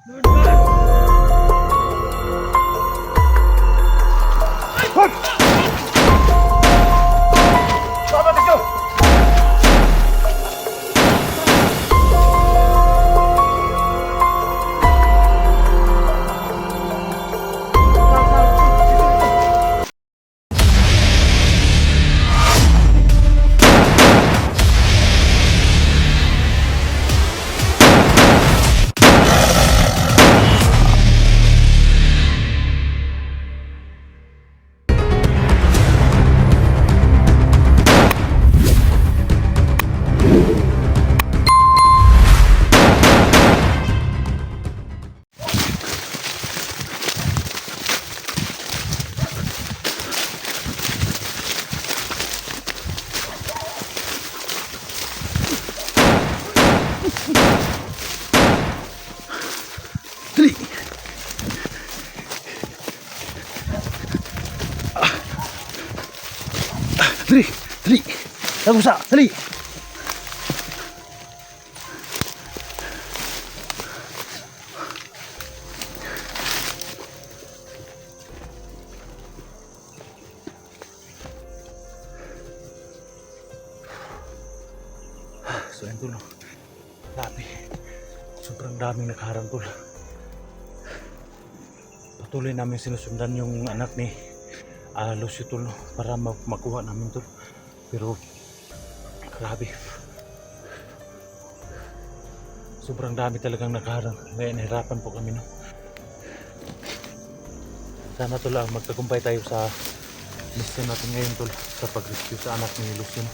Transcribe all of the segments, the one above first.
Dali! Lagu sa! Dali! So yun tol, dami. Sobrang daming nakaharang tol. Patuloy namin sinusundan yung anak ni Lucio tol, para makuha namin tol. Pero grabe, sobrang dami talagang nakaharang. Ngayon nahirapan po kami, no? Sana tol magtagumpay tayo sa mission natin ngayon tol, sa pag-rescue sa anak ni Lucio.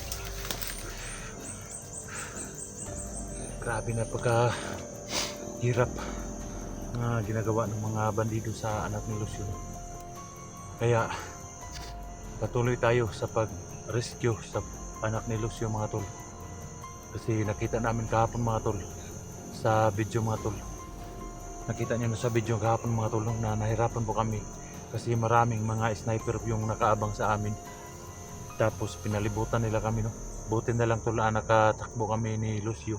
Grabe na pagka-hirap na ginagawa ng mga bandido sa anak ni Lucio. Kaya patuloy tayo sa pag-rescue sa anak ni Lucio mga tol. Kasi nakita namin kahapon mga tol sa video mga tol. Nakita niyo na sa video kahapon mga tol na nahirapan po kami kasi maraming mga sniper yung nakaabang sa amin. Tapos pinalibutan nila kami, no. Buti na lang tol nakatakbo kami ni Lucio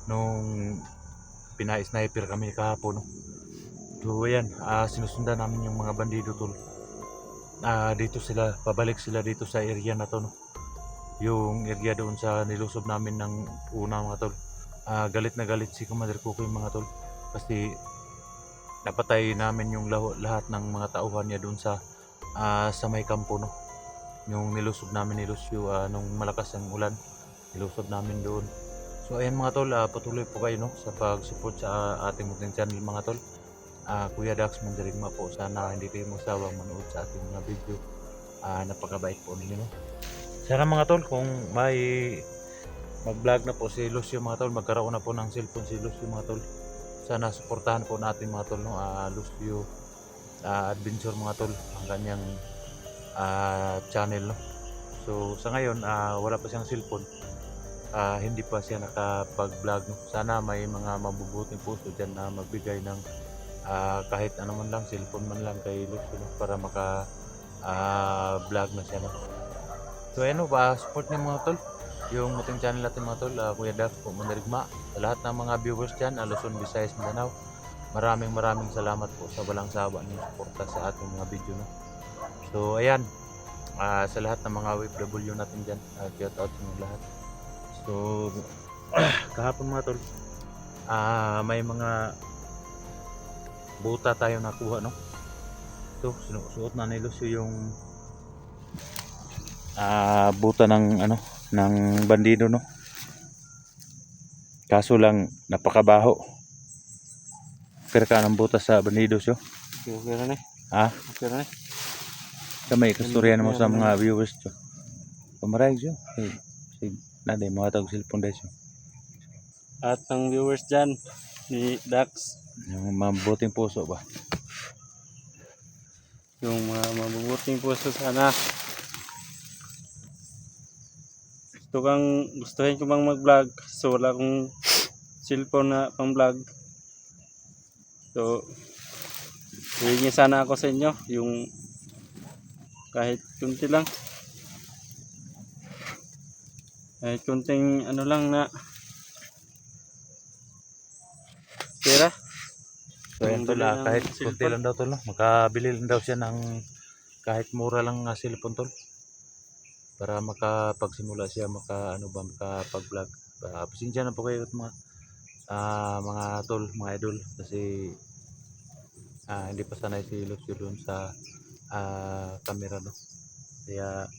nung pina-sniper kami kahapon, no. So ayan, sinusundan namin yung mga bandido tol. Dito sila, pabalik sila dito sa area na to, no. Yung area doon sa nilusob namin ng una mga tol. Galit na galit si Commander Kukoy mga tol kasi napatay namin yung lahat ng mga tauhan niya doon sa may kampo, no. Yung nilusob namin ni Lucio nung malakas ang ulan, nilusob namin doon. So ayan mga tol, patuloy po kayo, no, sa pag-support sa ating munting channel mga tol. Kuya Dax Mandirigma po, sana hindi kayo magsawang manood sa ating mga video. Napakabait po ninyo, no. Sana mga tol, kung may mag-vlog na po si Lucio mga tol, magkaroon na po ng cellphone si Lucio mga tol, sana suportahan po natin mga tol, no. Lucio Adventure mga tol, ang kanyang channel, no. So sa ngayon wala pa siyang cellphone, hindi pa siya nakapag-vlog, no. Sana may mga mabubuting puso dyan na magbigay ng kahit ano man lang, cellphone man lang kay Lucio, no, para maka vlog na siya, no. So ayan, no, support niyo mga tol yung muting channel natin mga tol. Kuya Dax po Mandirigma, sa lahat ng mga viewers dyan, Luzon, Visayas, Mindanao, maraming salamat po sa walang sawa ng suporta sa ating mga video, no. So ayan, sa lahat ng mga OFW natin dyan, shout out sa mga lahat. So kahapon mga tol, may mga buta tayo nakuha, no. So sinusuot na ni Lucio yung buta ng ng bandido, no. Kaso lang napakabaho. Pero ka ng buta sa bandido siyo. Okay na. Okay na. Kamay kasturyan mo sa mga viewers to. Pamaray siyo. Sig naday mga tag cellphone days. At ang viewers dyan ni Dax, Yung mabuting puso ba? yung mga mabubuting puso, sana gustuhin ko bang mag-vlog, so wala akong cellphone na pang vlog. So hihingi sana ako sa inyo yung kahit kunti lang, kahit kunting lang na pera, So ayan tol, Bili ng kahit kunti cellphone. lang daw tol, no? Makabili lang daw siya ng kahit mura lang na cellphone tol. Para makapagsimula siya, makapag-vlog. Pasensya na po kayo at mga tol, mga idol. Kasi hindi pa sanay si Lucio doon sa camera, no? Kaya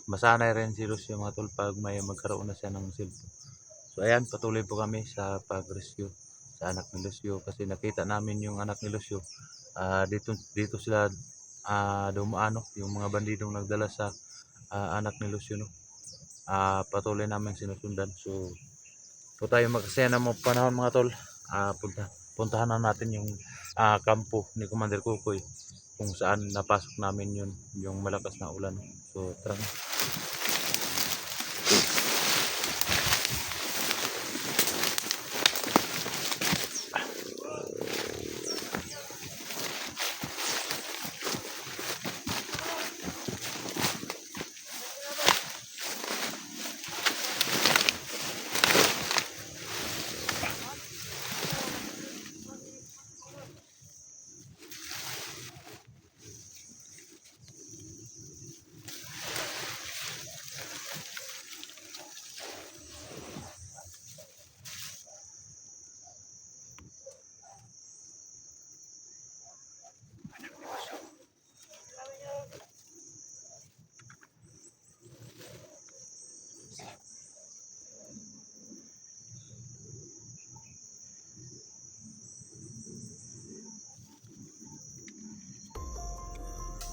masanay rin si Lucio mga tol pag may magkaroon na siya ng cellphone. So ayan, patuloy po kami sa pag-rescue sa anak ni Lucio kasi nakita namin yung anak ni Lucio. Dito sila dumaan, no? Yung mga bandidong nagdala sa anak ni Lucio, no? Patuloy namin sinusundan. So tayo magkasaya ng mga panahon mga tol. Puntahan na natin yung kampo ni Commander Kukoy kung saan napasok namin yung malakas na ulan. So tara na.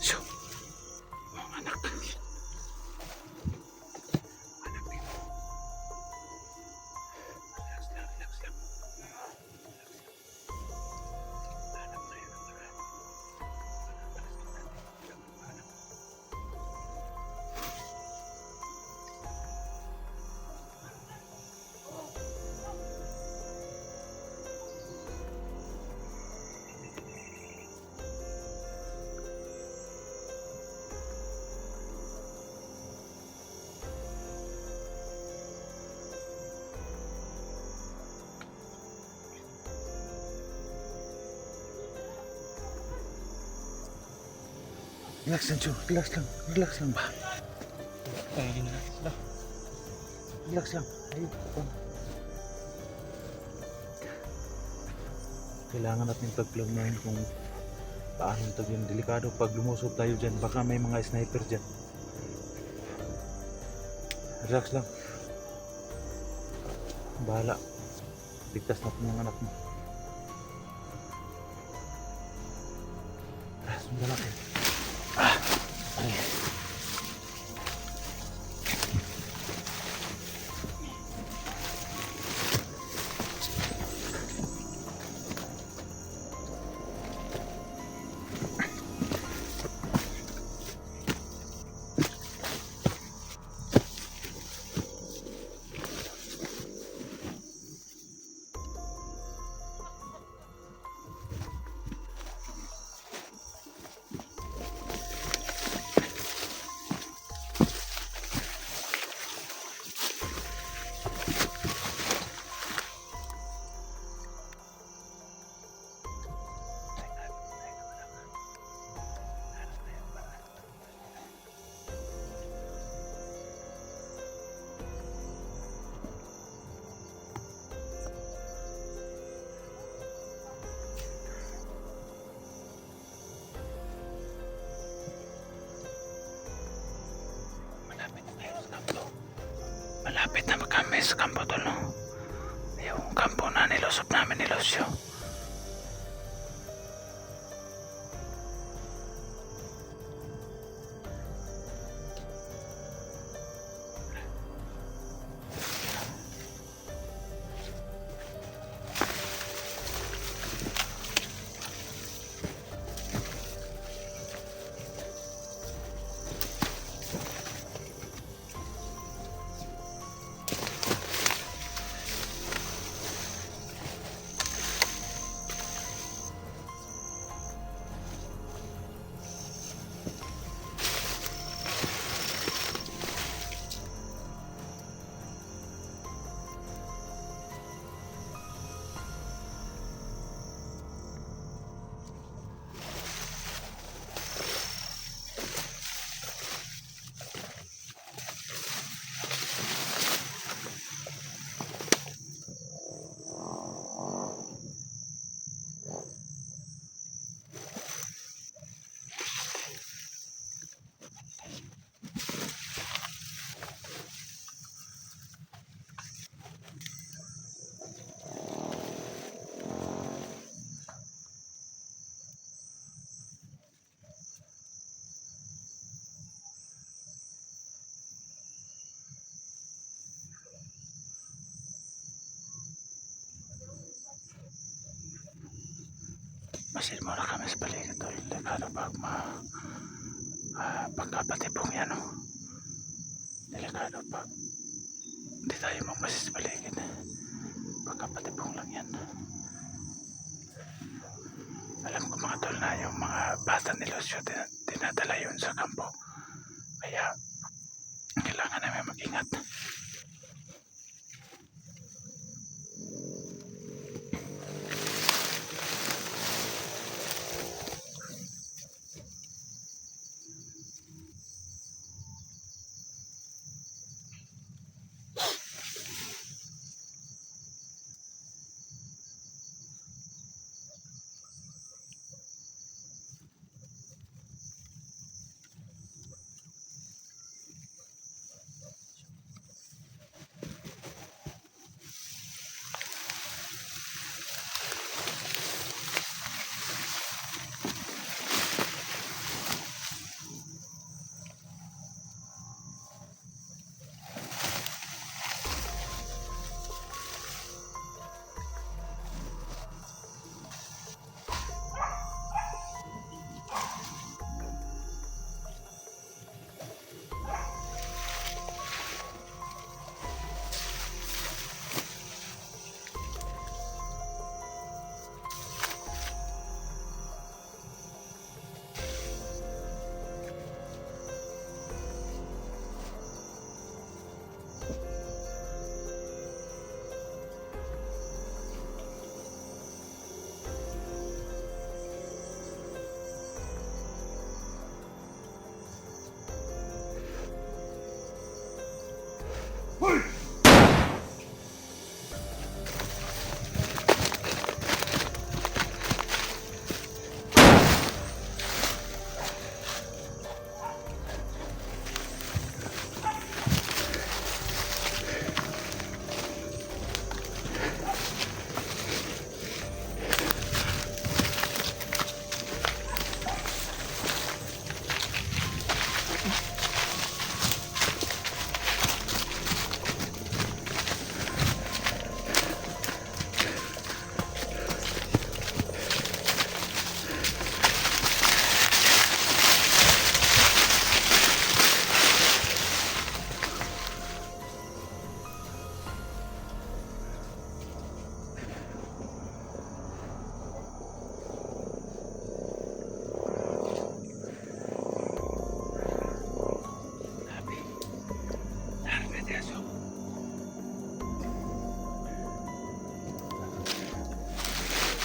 So, mga anak. Relax lang, relax lang. Hanap tayo ng paraan. Hanap. Relax lang, Chu. Relax lang. Relax lang ba? Ay, na sila. Relax lang. Ay, kailangan natin pagplanahin kung paano ito yung delikado pag lumusob tayo dyan. Baka may mga sniper dyan. Relax lang. Bahala. Ligtas natin yung anak mo. Sundan natin. Ay. Malapit na kami sa kampo tol, no? Yung kampo na nilusob namin ni Lucio. Masin muna kami sa paligid tol. Delikado pag pagkapatibong yan oh. Delikado pag hindi tayo magmasis sa paligid. Pagkapatibong lang yan. Alam ko mga tol na yung mga bata ni Lucio dinadala yun sa kampo. Kaya kailangan namin mag-ingat.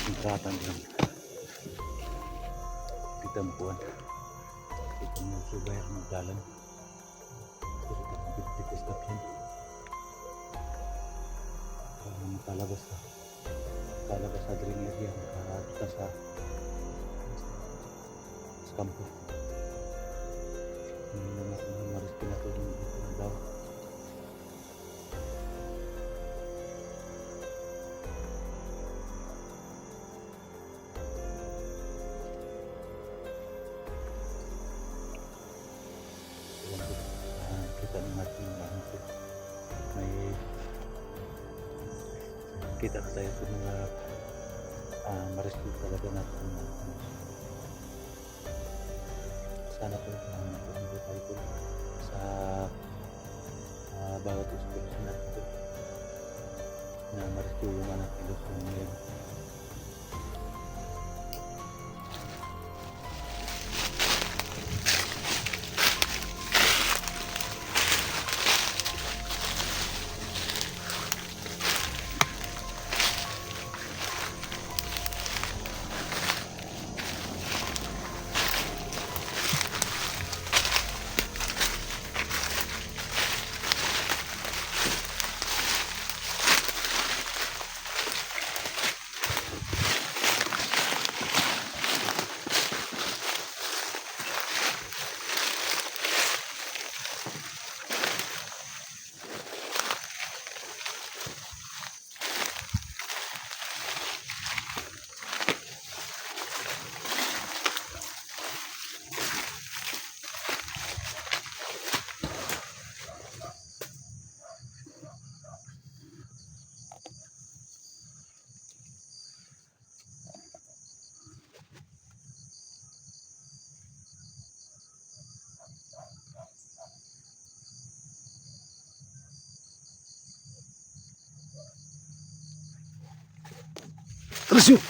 Ingkatan lang. Kita mo puan. Kita mo subay ang magdalan. Bitis na piyan. Talabas na. Talabas na rin area. Nakahata sa kampo. Hindi na natin mariski na ito yung daw. Kita natin yung mahangkit. May kita ka tayo sa mga ma-rescue talaga natin. Sana po hindi tayo po sa bawat inspiration natin po na ma-rescue yung anak nila sa ngayon. Terus yuk.